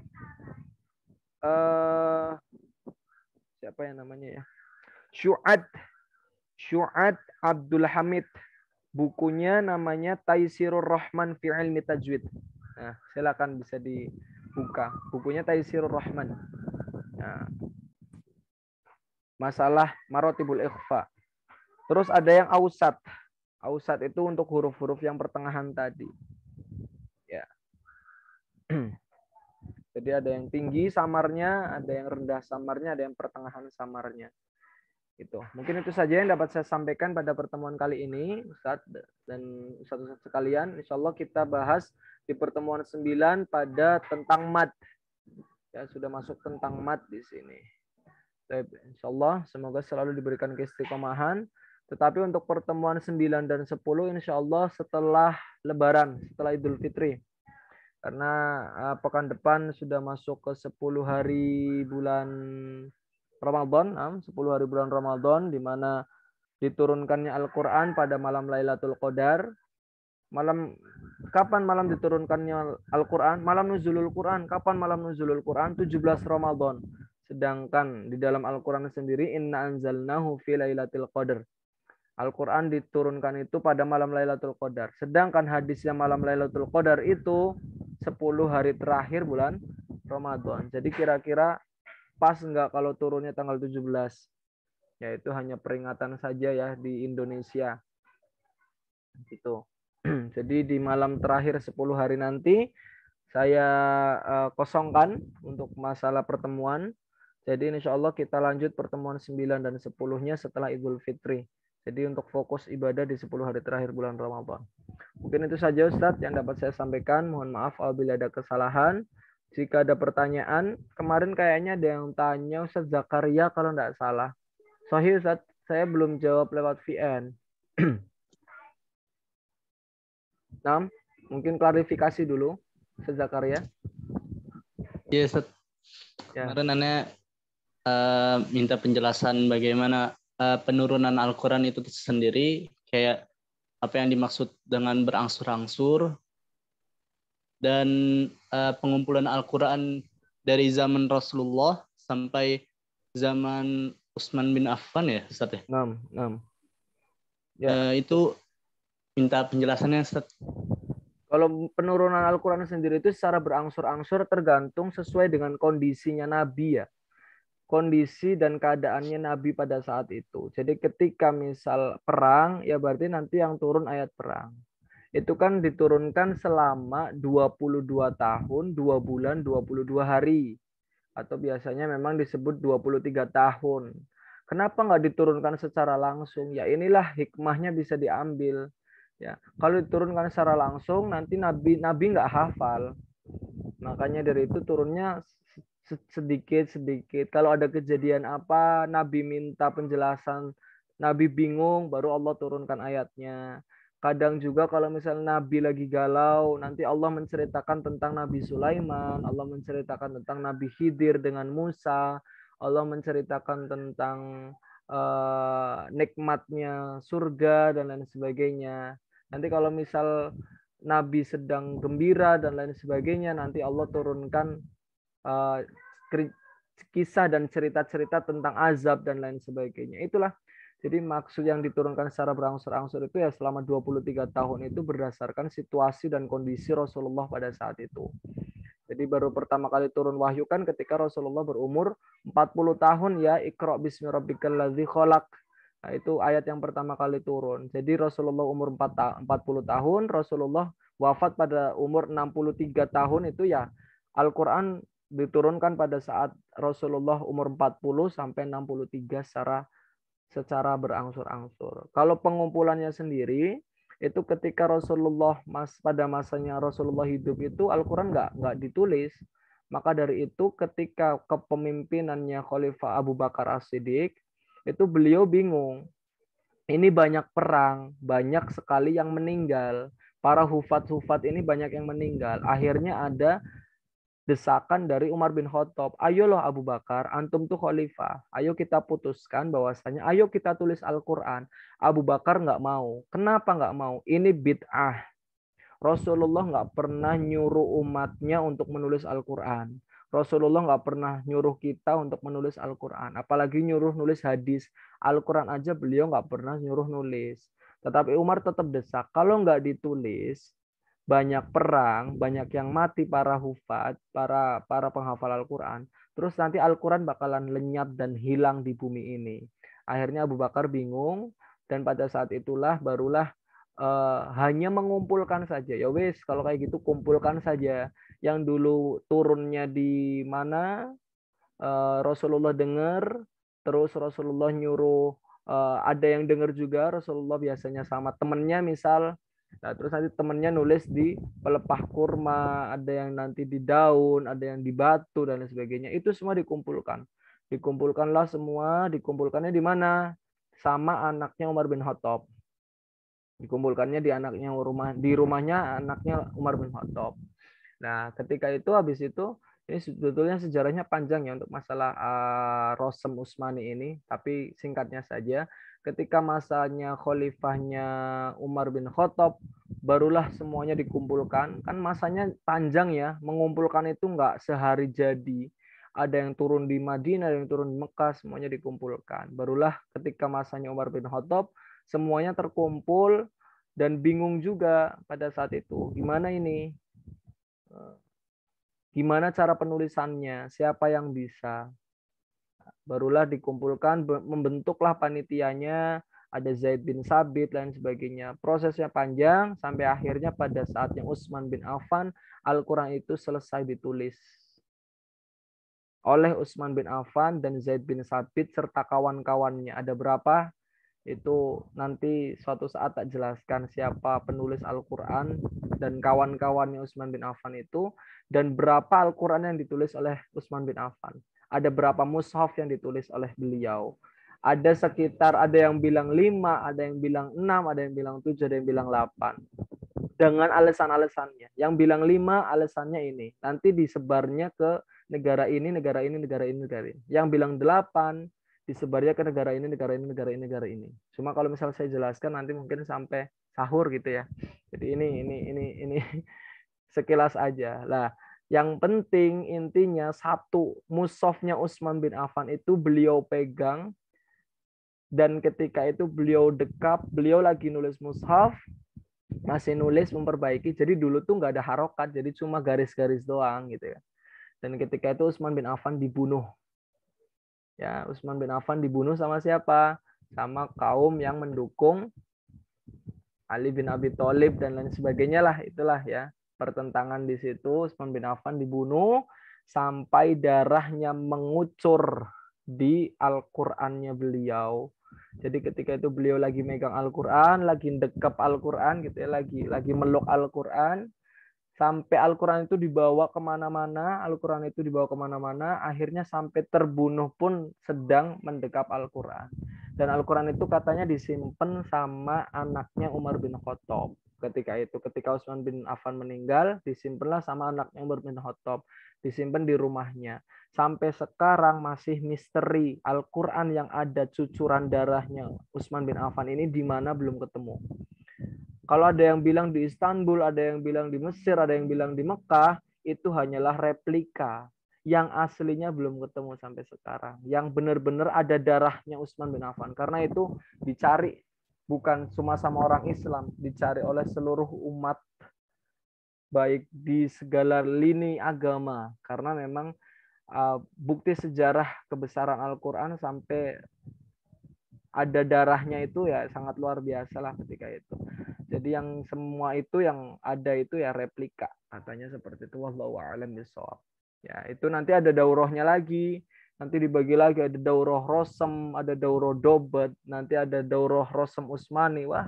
Siapa yang namanya ya? Syu'ad Abdul Hamid. Bukunya namanya Taisirur Rahman fi Ilmi Tajwid. Nah, silakan bisa dibuka. Bukunya Taisirur Rahman. Nah, masalah marotibul ikhfa. Terus ada yang ausat. Ausat itu untuk huruf-huruf yang pertengahan tadi. Ya. Jadi ada yang tinggi samarnya, ada yang rendah samarnya, ada yang pertengahan samarnya. Itu. Mungkin itu saja yang dapat saya sampaikan pada pertemuan kali ini, Ustadz dan Ustadz sekalian. Insya Allah kita bahas di pertemuan 9 pada tentang mad. Ya, sudah masuk tentang mad di sini. Insya Allah semoga selalu diberikan keistiqomahan. Tetapi untuk pertemuan 9 dan 10 insya Allah setelah Lebaran, setelah Idul Fitri. Karena pekan depan sudah masuk ke 10 hari bulan Ramadan, 10 hari bulan Ramadan, di mana diturunkannya Al-Quran pada malam Lailatul Qadar. Kapan malam diturunkannya Al-Quran? Malam nuzulul Quran. Kapan malam nuzulul Quran? 17 Ramadan. Sedangkan di dalam Al-Quran sendiri, Inna anzalnahu fi lailatul qadar. Al-Quran diturunkan itu pada malam Lailatul Qadar. Sedangkan hadisnya malam Lailatul Qadar itu 10 hari terakhir bulan Ramadan. Jadi kira-kira pas nggak kalau turunnya tanggal 17? Yaitu hanya peringatan saja ya di Indonesia. Gitu. Jadi di malam terakhir 10 hari nanti saya kosongkan untuk masalah pertemuan. Jadi insya Allah kita lanjut pertemuan 9 dan 10-nya setelah Idul Fitri. Jadi untuk fokus ibadah di 10 hari terakhir bulan Ramadan. Mungkin itu saja Ustadz yang dapat saya sampaikan. Mohon maaf apabila ada kesalahan. Jika ada pertanyaan, kemarin kayaknya ada yang tanya Ustadz Zakaria kalau tidak salah. Sahih Ustadz, saya belum jawab lewat VN. Nah, mungkin klarifikasi dulu Ustadz Zakaria. Ya, Ustaz. Ya. Kemarin Anda minta penjelasan bagaimana penurunan Al-Quran itu sendiri, kayak apa yang dimaksud dengan berangsur-angsur, dan pengumpulan Al-Quran dari zaman Rasulullah sampai zaman Utsman bin Affan ya, Ustaz ya? 6. Ya. Itu minta penjelasannya, Ustaz. Kalau penurunan Al-Quran sendiri itu secara berangsur-angsur tergantung sesuai dengan kondisinya Nabi ya. Kondisi dan keadaannya Nabi pada saat itu. Jadi ketika misal perang, ya berarti nanti yang turun ayat perang. Itu kan diturunkan selama 22 tahun, 2 bulan, 22 hari. Atau biasanya memang disebut 23 tahun. Kenapa nggak diturunkan secara langsung? Ya inilah hikmahnya bisa diambil. Ya, kalau diturunkan secara langsung nanti nabi nggak hafal. Makanya dari itu turunnya sedikit. Kalau ada kejadian apa, nabi minta penjelasan, nabi bingung, baru Allah turunkan ayatnya. Kadang juga kalau misalnya nabi lagi galau, nanti Allah menceritakan tentang Nabi Sulaiman, Allah menceritakan tentang Nabi Khidir dengan Musa, Allah menceritakan tentang nikmatnya surga dan lain sebagainya. Nanti kalau misal Nabi sedang gembira dan lain sebagainya, nanti Allah turunkan kisah dan cerita-cerita tentang azab dan lain sebagainya. Itulah. Jadi maksud yang diturunkan secara berangsur-angsur itu ya selama 23 tahun itu berdasarkan situasi dan kondisi Rasulullah pada saat itu. Jadi baru pertama kali turun wahyu kan ketika Rasulullah berumur 40 tahun ya, Iqra bismi rabbikal ladzi khalaq. Nah, itu ayat yang pertama kali turun. Jadi Rasulullah umur 40 tahun, Rasulullah wafat pada umur 63 tahun itu ya Al-Qur'an diturunkan pada saat Rasulullah umur 40 sampai 63 secara berangsur-angsur. Kalau pengumpulannya sendiri itu ketika Rasulullah pada masanya Rasulullah hidup itu Al-Qur'an nggak ditulis. Maka dari itu ketika kepemimpinannya Khalifah Abu Bakar As-Siddiq itu beliau bingung. Ini banyak perang, banyak sekali yang meninggal. Para hufat-hufat ini banyak yang meninggal. Akhirnya ada desakan dari Umar bin Khattab, ayolah Abu Bakar, antum tuh khalifah, ayo kita putuskan bahwasanya, ayo kita tulis Al-Quran. Abu Bakar nggak mau. Kenapa nggak mau? Ini bid'ah. Rasulullah nggak pernah nyuruh umatnya untuk menulis Al-Quran. Rasulullah nggak pernah nyuruh kita untuk menulis Al-Quran. Apalagi nyuruh nulis hadis. Al-Quran aja beliau nggak pernah nyuruh nulis. Tetapi Umar tetap desak, kalau nggak ditulis, banyak perang, banyak yang mati para hufat, para penghafal Al-Quran. Terus nanti Al-Quran bakalan lenyap dan hilang di bumi ini. Akhirnya Abu Bakar bingung dan pada saat itulah barulah hanya mengumpulkan saja. Ya wes, kalau kayak gitu kumpulkan saja. Yang dulu turunnya di mana Rasulullah dengar, terus Rasulullah nyuruh ada yang dengar juga Rasulullah biasanya sama temennya misal. Nah, terus nanti temennya nulis di pelepah kurma, ada yang nanti di daun, ada yang di batu dan lain sebagainya. Itu semua dikumpulkan. Dikumpulkanlah semua, dikumpulkannya di mana? Sama anaknya Umar bin Khattab. Dikumpulkannya di rumahnya anaknya Umar bin Khattab. Nah, ketika itu habis itu ini sebetulnya sejarahnya panjang ya untuk masalah Rosem Utsmani ini, tapi singkatnya saja. Ketika masanya khalifahnya Umar bin Khattab, barulah semuanya dikumpulkan. Kan masanya panjang ya, mengumpulkan itu nggak sehari jadi. Ada yang turun di Madinah, ada yang turun di Mekah, semuanya dikumpulkan. Barulah ketika masanya Umar bin Khattab, semuanya terkumpul dan bingung juga pada saat itu. Gimana ini? Gimana cara penulisannya? Siapa yang bisa? Barulah dikumpulkan, membentuklah panitianya, ada Zaid bin Sabit, dan sebagainya. Prosesnya panjang, sampai akhirnya pada saatnya Utsman bin Affan, Al-Quran itu selesai ditulis oleh Utsman bin Affan dan Zaid bin Sabit serta kawan-kawannya. Ada berapa? Itu nanti suatu saat tak jelaskan siapa penulis Al-Quran dan kawan-kawannya Utsman bin Affan itu, dan berapa Al-Quran yang ditulis oleh Utsman bin Affan. Ada berapa mushaf yang ditulis oleh beliau. Ada sekitar, ada yang bilang 5, ada yang bilang 6, ada yang bilang 7, ada yang bilang 8. Dengan alasan-alasannya. Yang bilang 5, alasannya ini. Nanti disebarnya ke negara ini, negara ini, negara ini, negara ini. Yang bilang 8, disebarnya ke negara ini, negara ini, negara ini, negara ini. Cuma kalau misal saya jelaskan nanti mungkin sampai sahur gitu ya. Jadi ini sekilas aja. Lah, yang penting intinya satu, mushafnya Utsman bin Affan itu beliau pegang, dan ketika itu beliau dekap, beliau lagi nulis mushaf, masih nulis memperbaiki. Jadi dulu tuh nggak ada harokat, jadi cuma garis-garis doang gitu ya. Dan ketika itu Utsman bin Affan dibunuh. Ya, Utsman bin Affan dibunuh sama siapa? Sama kaum yang mendukung Ali bin Abi Thalib dan lain sebagainya lah, itulah ya. Pertentangan di situ, Utsman bin Affan dibunuh sampai darahnya mengucur di Al-Qur'annya beliau. Jadi ketika itu beliau lagi megang Al-Qur'an, lagi dekap Al-Qur'an gitu ya, lagi meluk Al-Qur'an, sampai Al-Quran itu dibawa kemana-mana, Al-Quran itu dibawa kemana-mana, akhirnya sampai terbunuh pun sedang mendekap Al-Quran. Dan Al-Quran itu katanya disimpan sama anaknya Umar bin Khattab. Ketika Utsman bin Affan meninggal, disimpanlah sama anaknya Umar bin Khattab. Disimpan di rumahnya. Sampai sekarang masih misteri Al-Quran yang ada cucuran darahnya Utsman bin Affan ini di mana belum ketemu. Kalau ada yang bilang di Istanbul, ada yang bilang di Mesir, ada yang bilang di Mekah, itu hanyalah replika. Yang aslinya belum ketemu sampai sekarang. Yang benar-benar ada darahnya Utsman bin Affan. Karena itu dicari bukan cuma sama orang Islam, dicari oleh seluruh umat, baik di segala lini agama. Karena memang bukti sejarah kebesaran Al-Quran sampai ada darahnya itu ya sangat luar biasa lah ketika itu. Jadi yang semua itu yang ada itu ya replika, katanya seperti itu. Wallahu a'lam bishawab. Ya, itu nanti ada daurahnya lagi. Nanti dibagi lagi, ada daurah Rosem, ada daurah Dobat, nanti ada daurah Rosem Utsmani. Wah,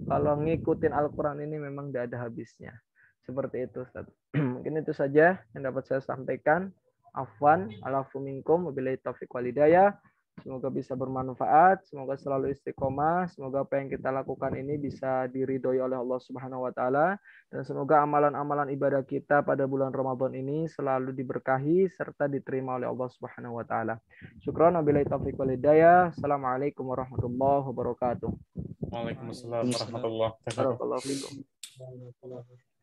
kalau ngikutin Al-Qur'an ini memang tidak ada habisnya. Seperti itu, Ustaz. Mungkin itu saja yang dapat saya sampaikan. Afwan, alafu minkum, wabillahi taufiq wal hidayah. Semoga bisa bermanfaat, semoga selalu istiqomah, semoga apa yang kita lakukan ini bisa diridhoi oleh Allah Subhanahu wa taala, dan semoga amalan-amalan ibadah kita pada bulan Ramadan ini selalu diberkahi serta diterima oleh Allah Subhanahu wa taala. Syukran, wabillahi taufiq wal hidayah. Assalamualaikum warahmatullahi wabarakatuh. Waalaikumsalam warahmatullahi wabarakatuh. Barakallahu fikum.